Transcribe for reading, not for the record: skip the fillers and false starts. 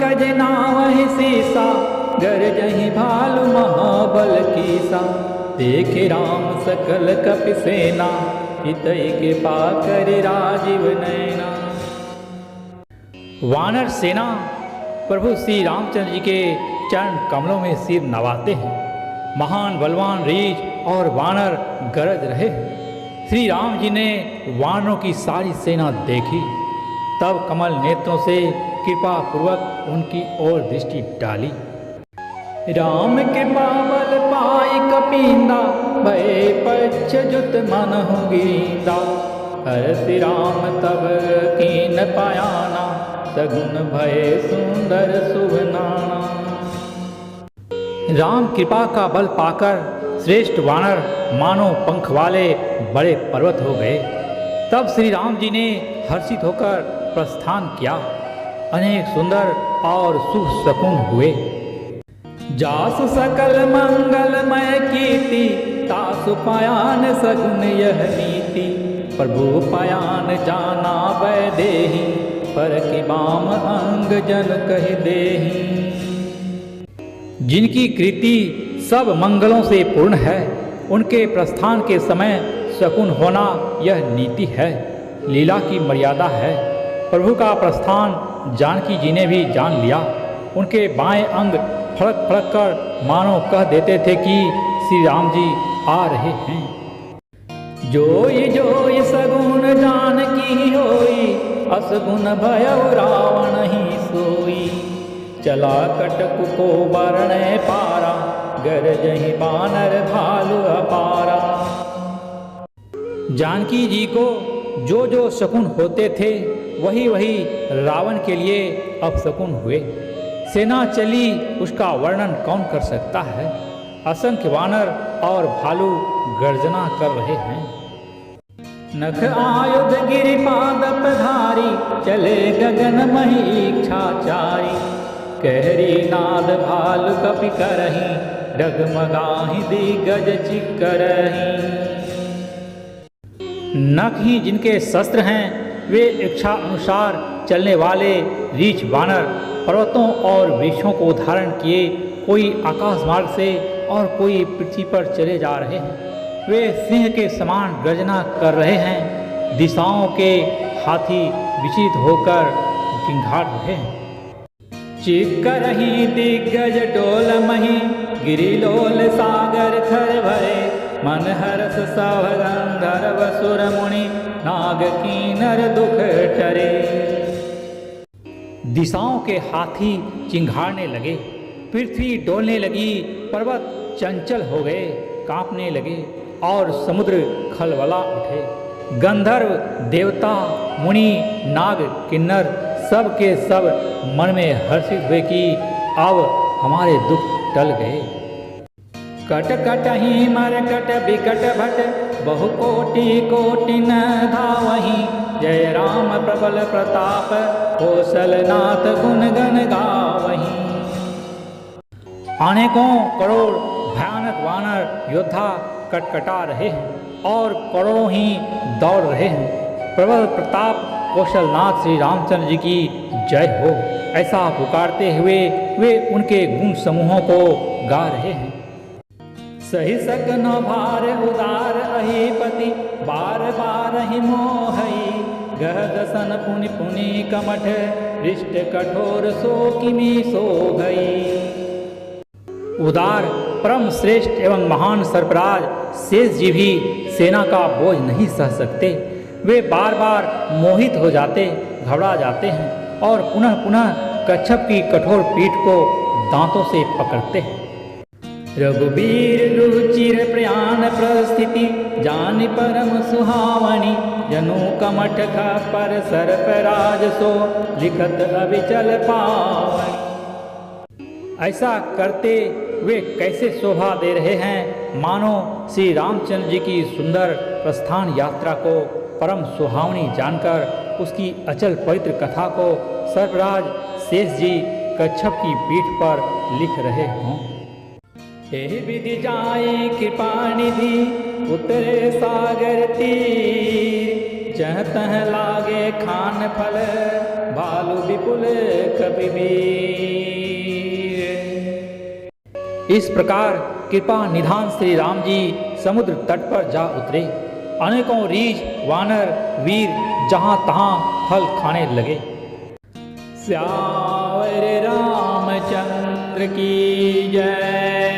गज नावहि सीसा, गरजहि भालु महाबल कीसा। देखे राम सकल कपि सेना, हितै कृपा करि राजीव नैना। वानर सेना प्रभु श्री रामचंद्र जी के चरण कमलों में सिर नवाते हैं। महान बलवान रीछ और वानर गरज रहे। श्री राम जी ने वानरों की सारी सेना देखी, तब कमल नेत्रों से कृपा पूर्वक उनकी ओर दृष्टि डाली। राम कृपा बल पाई कपींदा, भय पक्ष जुत मनहु गिरींदा। हरषि राम तब कीन पायाना, सगुन भय सुंदर शुभ नाना। राम कृपा का बल पाकर श्रेष्ठ वानर मानो पंख वाले बड़े पर्वत हो गए। तब श्री राम जी ने हर्षित होकर प्रस्थान किया। अनेक सुंदर और शुभ शकुन हुए। जासु सकल मंगलमय कीर्ति, तासु पायान सगुन यह नीति। प्रभु पायान जाना वैदेही, पर कि बाम अंग जन कहि देही। जिनकी कृति सब मंगलों से पूर्ण है, उनके प्रस्थान के समय शकुन होना यह नीति है, लीला की मर्यादा है। प्रभु का प्रस्थान जानकी जी ने भी जान लिया। उनके बाएं अंग फड़क फड़क कर मानो कह देते थे कि श्री राम जी आ रहे हैं। जोई सगुन जानकी होई, असगुन भयउ रावण ही सोई। चला कटक को वरण पारा, गरजहि बानर भालु अपारा। जानकी जी को जो जो शकुन होते थे, वही वही रावण के लिए अपशकुन हुए। सेना चली, उसका वर्णन कौन कर सकता है। असंख्य वानर और भालू गर्जना कर रहे हैं। नख आयुध गिरिपाद धारी, चले गगन मही इच्छाचारी। कहरी नाद भालु कपि करही, डगमगाहि दिग्गज चिक्करही। नख ही जिनके शस्त्र हैं, वे इच्छा अनुसार चलने वाले रीछ वानर पर्वतों और वृक्षों को धारण किए कोई आकाश मार्ग से और कोई पृथ्वी पर चले जा रहे हैं। वे सिंह के समान गर्जना कर रहे हैं। दिशाओं के हाथी विचलित होकर चिंघाड़ रहे हैं। चिक्करही दिग्गज डोल मही, गिरिलोल सागर थर भरे। मन हर्ष सब गंधर्व सुर मुनि, नाग कीनर दुख टरे। दिशाओं के हाथी चिंघाड़ने लगे, पृथ्वी डोलने लगी, पर्वत चंचल हो गए, कांपने लगे और समुद्र खलबला उठे। गंधर्व देवता मुनि नाग किन्नर सब के सब मन में हर्षित हुए कि अब हमारे दुख टल गए। कट कट ही मरकट बिकट भट, बहु कोटि कोटि न धावहीं। जय राम प्रबल प्रताप, कौशलनाथ गुण गण गावहीं। अनेकों करोड़ भयानक वानर योद्धा कटकटा रहे हैं और करोड़ों ही दौड़ रहे हैं। प्रबल प्रताप कौशलनाथ श्री रामचंद्र जी की जय हो, ऐसा पुकारते हुए वे उनके गुण समूहों को गा रहे हैं। सही सकन भार उदार अहिपति, बार बार ही मोहई। गहद सन पुनि पुनि कमठ, हृष्ट कठोर सो किमी सो गई। उदार परम श्रेष्ठ एवं महान सर्पराज शेष जी भी सेना का बोझ नहीं सह सकते। वे बार बार मोहित हो जाते, घबरा जाते हैं और पुनः पुनः कच्छप की कठोर पीठ को दांतों से पकड़ते हैं। रघुबीर रुचिर प्रयाण प्रस्थिति, जानि परम सुहावनी। जनु कमठ का पर सर्पराज सो, लिखत अविचल पावनी। ऐसा करते वे कैसे शोभा दे रहे हैं, मानो श्री रामचंद्र जी की सुंदर प्रस्थान यात्रा को परम सुहावनी जानकर उसकी अचल पवित्र कथा को सर्पराज शेष जी कच्छप की पीठ पर लिख रहे हों। एहि विधि जाए कृपा निधि, उतरे सागर तीर। जह तह लागे खान फल भालु विपुल कपिवीर। इस प्रकार कृपा निधान श्री राम जी समुद्र तट पर जा उतरे। अनेकों रीछ वानर वीर जहां तहां फल खाने लगे। श्यावर रामचंद्र की जय।